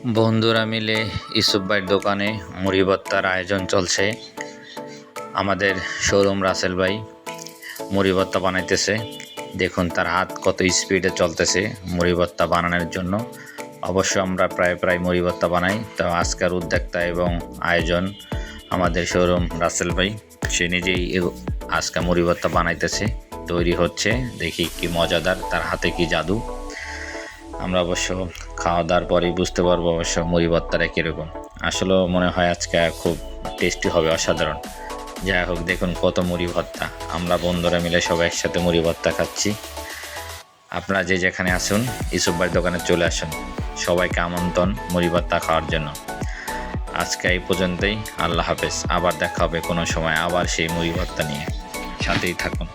বন্ধুরা মিলে ইউসুফ ভাইয়ের দোকানে মুড়ি ভর্তার আয়োজন চলছে। আমাদের শোরুম রাসেল ভাই মুড়ি ভর্তা বানাইতেছে। দেখুন তার হাত কত স্পিডে চলতেছে মুড়ি ভর্তা বানানোর জন্য। অবশ্য আমরা প্রায় মুড়ি ভর্তা বানাই, তো আজকের উদ্যোক্তা এবং আয়োজন আমাদের শোরুম রাসেল ভাই। সে নিজেই আজকে মুড়ি ভর্তা বানাইতেছে, তৈরি হচ্ছে। দেখি কি মজাদার, তার হাতে কি জাদু। আমরা অবশ্য খাওয়া দাওয়ার পরেই বুঝতে পারবো অবশ্য মুড়ি ভর্তাটা কীরকম। আসলে মনে হয় আজকে খুব টেস্টি হবে, অসাধারণ। যাই হোক, দেখুন কত মুড়ি ভর্তা। আমরা বন্ধুরা মিলে সবাই একসাথে মুড়ি ভর্তা খাচ্ছি। আপনারা যে যেখানে আসুন ইউসুফ ভাইয়ের দোকানে চলে আসুন, সবাইকে আমন্ত্রণ মুড়ি ভর্তা খাওয়ার জন্য। আজকে এই পর্যন্তই, আল্লাহ হাফেজ। আবার দেখা হবে কোনো সময়, আবার সেই মুড়ি ভর্তা নিয়ে। সাথেই থাকুন।